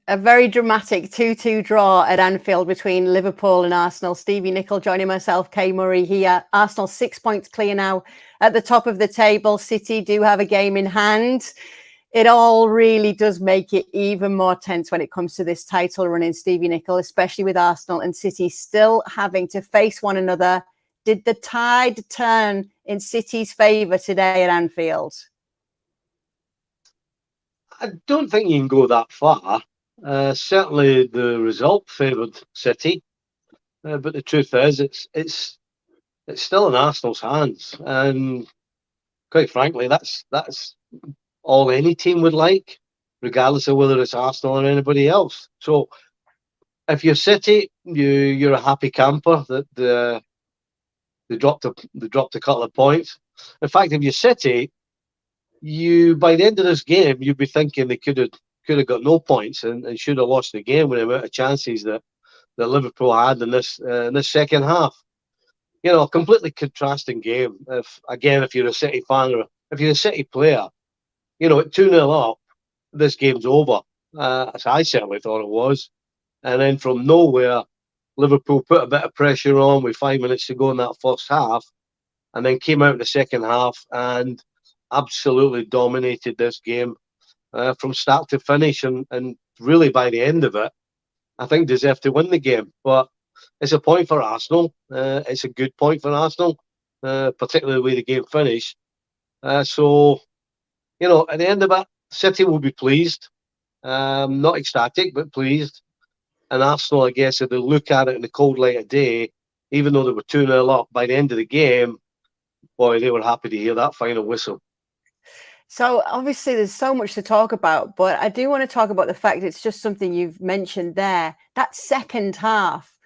A very dramatic 2-2 draw at Anfield between Liverpool and Arsenal. Stevie, Nicol joining myself, Kay Murray here. Arsenal 6 points clear now at the top of the table. City do have a game in hand. It all really does make it even more tense when it comes to this title run in, Stevie, Nicol, especially with Arsenal and City still having to face one another. Did the tide turn in City's favour today at Anfield? I don't think you can go that far. Certainly the result favoured City, but the truth is it's still in Arsenal's hands, and quite frankly, that's all any team would like, regardless of whether it's Arsenal or anybody else. So if you're City, you're a happy camper that they dropped a couple of points. In fact, if you're City, you by the end of this game, you'd be thinking they could have got no points and should have lost the game with the amount of chances that Liverpool had in this second half. You know, a completely contrasting game. If you're a City fan or if you're a City player, you know, at 2-0 up, this game's over. As I certainly thought it was. And then from nowhere, Liverpool put a bit of pressure on with 5 minutes to go in that first half, and then came out in the second half and absolutely dominated this game from start to finish. And really, by the end of it, I think deserved to win the game. But it's a point for Arsenal. It's a good point for Arsenal, particularly the way the game finished. So, you know, at the end of it, City will be pleased. Not ecstatic, but pleased. And Arsenal, I guess, if they look at it in the cold light of day, even though they were 2-0 up by the end of the game, boy, they were happy to hear that final whistle. So obviously there's so much to talk about, but I do want to talk about the fact it's just something you've mentioned there. That second half,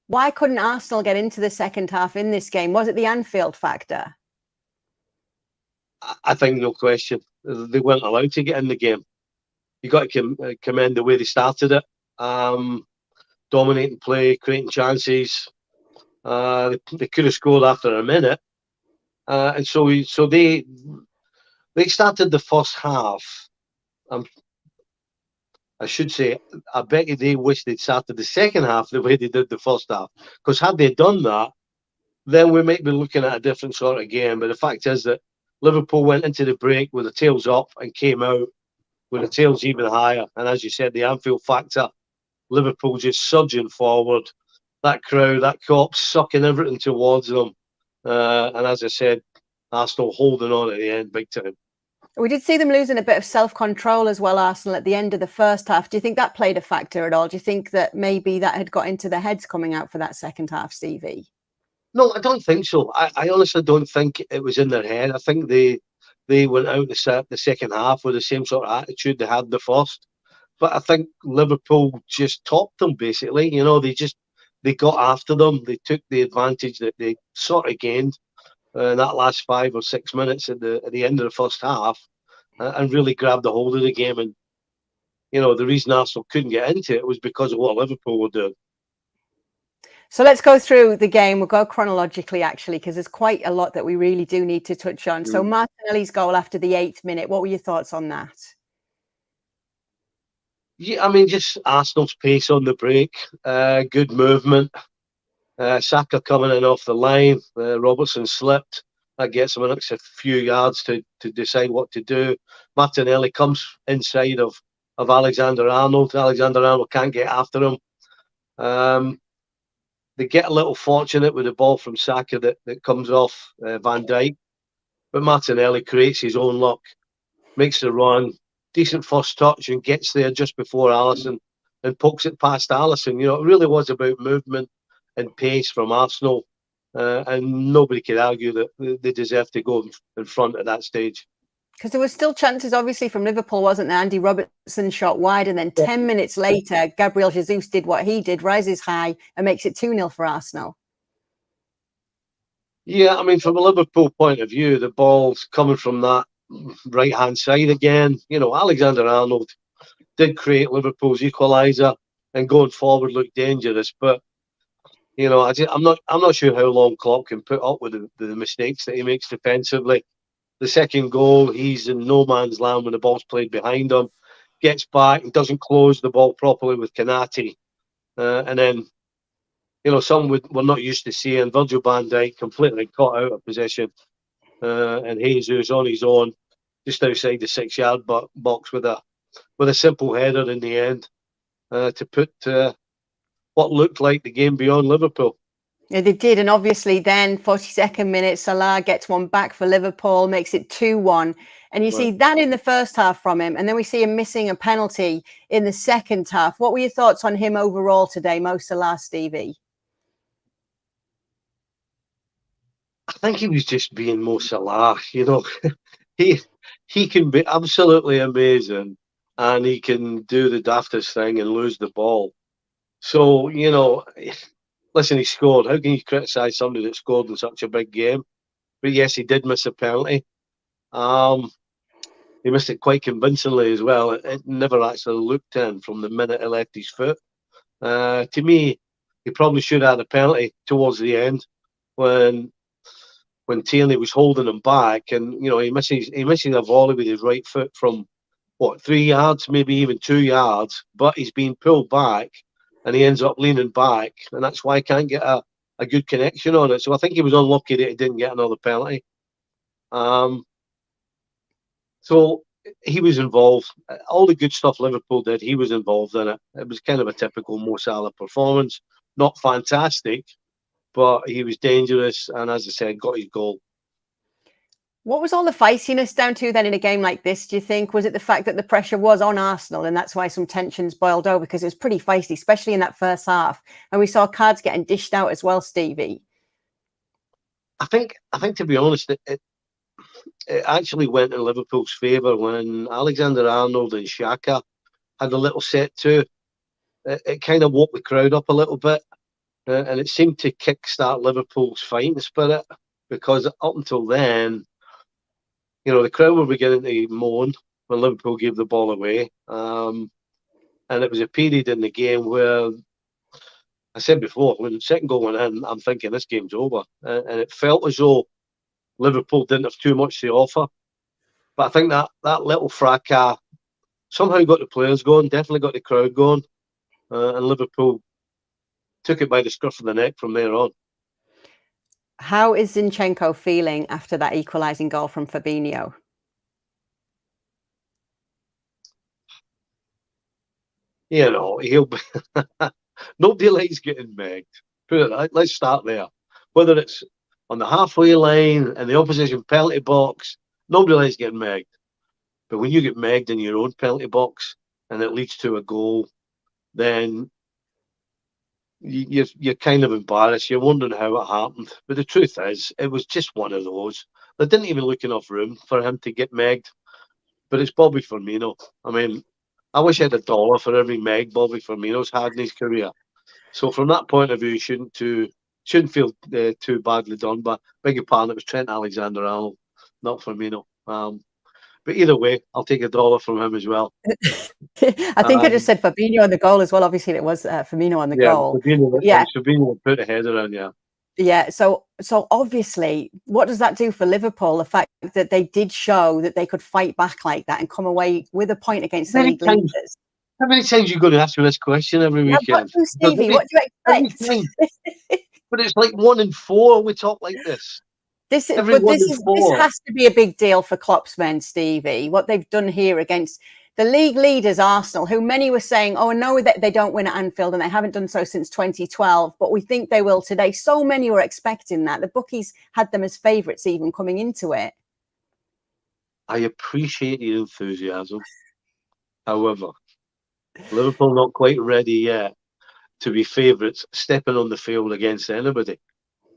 why couldn't Arsenal get into the second half in this game? Was it the Anfield factor? I think no question. They weren't allowed to get in the game. You got to commend the way they started it. Dominating play, creating chances. They could have scored after a minute. And so they started the first half. I should say, I bet you they wish they'd started the second half the way they did the first half. Because had they done that, then we might be looking at a different sort of game. But the fact is that Liverpool went into the break with the tails up and came out with the tails even higher. And as you said, the Anfield factor, Liverpool just surging forward. That crowd, that cop sucking everything towards them. And as I said, Arsenal holding on at the end big time. We did see them losing a bit of self-control as well, Arsenal, at the end of the first half. Do you think that played a factor at all? Do you think that maybe that had got into their heads coming out for that second half, Stevie? No, I don't think so. I honestly don't think it was in their head. I think they went out the second half with the same sort of attitude they had the first. But I think Liverpool just topped them, basically. You know, they got after them. They took the advantage that they sort of gained in that last 5 or 6 minutes at the end of the first half and really grabbed the hold of the game. And, you know, the reason Arsenal couldn't get into it was because of what Liverpool were doing. So let's go through the game. We'll go chronologically, actually, because there's quite a lot that we really do need to touch on. So Martinelli's goal after the 8th minute, what were your thoughts on that? Yeah, I mean, just Arsenal's pace on the break, good movement. Saka coming in off the line, Robertson slipped. That gets him an extra few yards to decide what to do. Martinelli comes inside of Alexander-Arnold. Alexander-Arnold can't get after him. They get a little fortunate with the ball from Saka that comes off Van Dijk. But Martinelli creates his own luck, makes the run, decent first touch and gets there just before Alisson and pokes it past Alisson. You know, it really was about movement and pace from Arsenal. And nobody could argue that they deserve to go in front at that stage. Because there were still chances, obviously, from Liverpool, wasn't there? Andy Robertson shot wide, and then 10 minutes later, Gabriel Jesus did what he did, rises high, and makes it 2-0 for Arsenal. Yeah, I mean, from a Liverpool point of view, the ball's coming from that right-hand side again. You know, Alexander-Arnold did create Liverpool's equaliser, and going forward looked dangerous, but you know, I'm not sure how long Klopp can put up with the mistakes that he makes defensively. The second goal, he's in no man's land when the ball's played behind him. gets back and doesn't close the ball properly with Kanati. And then, some we're not used to seeing. Virgil van Dijk completely caught out of possession. And Jesus on his own, just outside the 6-yard box with a simple header in the end to put what looked like the game beyond Liverpool. Yeah, they did, and obviously then 42nd minute, Salah gets one back for Liverpool, makes it 2-1. And you see that in the first half from him, and then we see him missing a penalty in the second half. What were your thoughts on him overall today, Mo Salah, Stevie? I think he was just being Mo Salah. He can be absolutely amazing, and he can do the daftest thing and lose the ball. So, listen, he scored. How can you criticise somebody that scored in such a big game? But yes, he did miss a penalty. He missed it quite convincingly as well. It never actually looked in from the minute he left his foot. To me, he probably should have had a penalty towards the end when Tierney was holding him back, and he misses a volley with his right foot from 3 yards, maybe even 2 yards, but he's been pulled back and he ends up leaning back, and that's why he can't get a good connection on it. So I think he was unlucky that he didn't get another penalty. So he was involved. All the good stuff Liverpool did, he was involved in it. It was kind of a typical Mo Salah performance. Not fantastic, but he was dangerous, and as I said, got his goal. What was all the feistiness down to then in a game like this, do you think? Was it the fact that the pressure was on Arsenal and that's why some tensions boiled over? Because it was pretty feisty, especially in that first half. And we saw cards getting dished out as well, Stevie. I think to be honest, it actually went in Liverpool's favour when Alexander-Arnold and Xhaka had a little set to. It kind of woke the crowd up a little bit, and it seemed to kickstart Liverpool's fighting spirit, because up until then, the crowd were beginning to moan when Liverpool gave the ball away. And it was a period in the game where, I said before, when the second goal went in, I'm thinking this game's over. And it felt as though Liverpool didn't have too much to offer. But I think that little fracas somehow got the players going, definitely got the crowd going. And Liverpool took it by the scruff of the neck from there on. How is Zinchenko feeling after that equalising goal from Fabinho? He'll be nobody likes getting megged. Let's start there. Whether it's on the halfway line and the opposition penalty box, nobody likes getting megged. But when you get megged in your own penalty box and it leads to a goal, then you're kind of embarrassed. You're wondering how it happened. But the truth is, it was just one of those. There didn't even look enough room for him to get megged. But it's Bobby Firmino. I mean, I wish I had $1 for every meg Bobby Firmino's had in his career. So from that point of view, you shouldn't feel too badly done. But beg your pardon, it was Trent Alexander-Arnold, not Firmino. But either way, I'll take $1 from him as well. I think I just said Fabinho on the goal as well. Obviously, it was Firmino on the goal. Fabinho put a header on, yeah. Yeah, so obviously, what does that do for Liverpool? The fact that they did show that they could fight back like that and come away with a point against the league leaders. How many times are you going to ask me this question every weekend? Stevie, what do you expect? But it's like 1 in 4 we talk like this. This has to be a big deal for Klopp's men, Stevie. What they've done here against the league leaders, Arsenal, who many were saying, oh, no, that they don't win at Anfield and they haven't done so since 2012, but we think they will today. So many were expecting that. The bookies had them as favourites even coming into it. I appreciate your enthusiasm. However, Liverpool not quite ready yet to be favourites stepping on the field against anybody.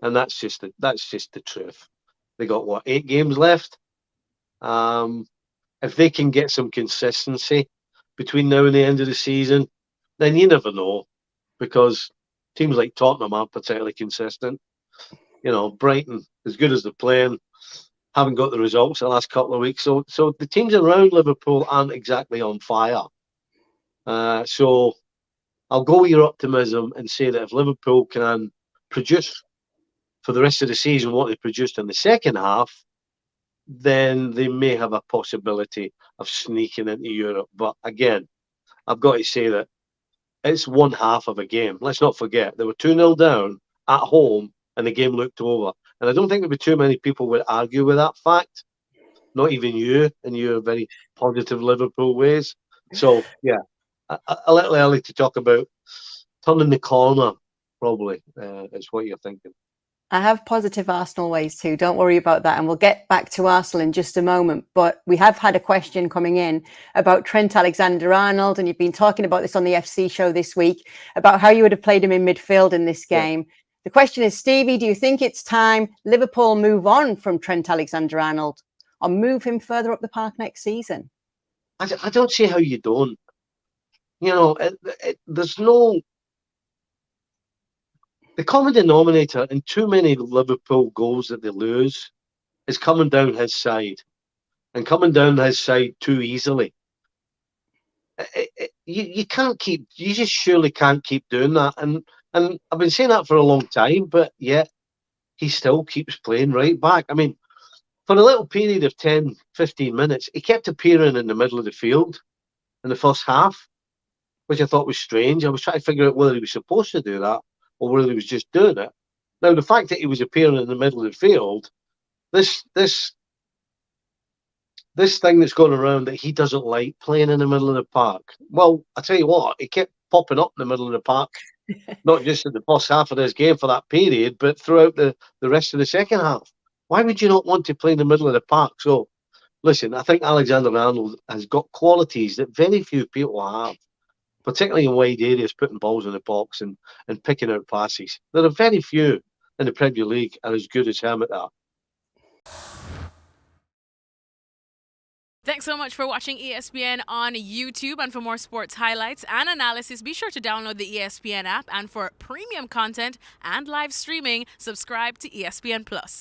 And that's just the truth. They got 8 games left. If they can get some consistency between now and the end of the season, then you never know, because teams like Tottenham aren't particularly consistent. Brighton, as good as they're playing, haven't got the results the last couple of weeks. So the teams around Liverpool aren't exactly on fire. So I'll go with your optimism and say that if Liverpool can produce for the rest of the season what they produced in the second half, then they may have a possibility of sneaking into Europe. But again, I've got to say that it's one half of a game. Let's not forget, they were 2-0 down at home and the game looked over. And I don't think there'd be too many people would argue with that fact. Not even you in your very positive Liverpool ways. So, yeah, a little early to talk about turning the corner, probably, is what you're thinking. I have positive Arsenal ways too. Don't worry about that. And we'll get back to Arsenal in just a moment. But we have had a question coming in about Trent Alexander-Arnold. And you've been talking about this on the FC show this week about how you would have played him in midfield in this game. Yeah. The question is, Stevie, do you think it's time Liverpool move on from Trent Alexander-Arnold or move him further up the park next season? I don't see how you don't. You know, there's no... The common denominator in too many Liverpool goals that they lose is coming down his side, and coming down his side too easily. You can't keep. You just surely can't keep doing that. And I've been saying that for a long time, but yet he still keeps playing right back. I mean, for a little period of 10, 15 minutes, he kept appearing in the middle of the field in the first half, which I thought was strange. I was trying to figure out whether he was supposed to do that or whether he was just doing it. Now, the fact that he was appearing in the middle of the field, this thing that's going around that he doesn't like playing in the middle of the park. Well, I tell you what, he kept popping up in the middle of the park, not just in the first half of this game for that period, but throughout the rest of the second half. Why would you not want to play in the middle of the park? So, listen, I think Alexander-Arnold has got qualities that very few people have, particularly in wide areas, putting balls in the box and picking out passes. There are very few in the Premier League are as good as him at that. Thanks so much for watching ESPN on YouTube. And for more sports highlights and analysis, be sure to download the ESPN app. And for premium content and live streaming, subscribe to ESPN Plus.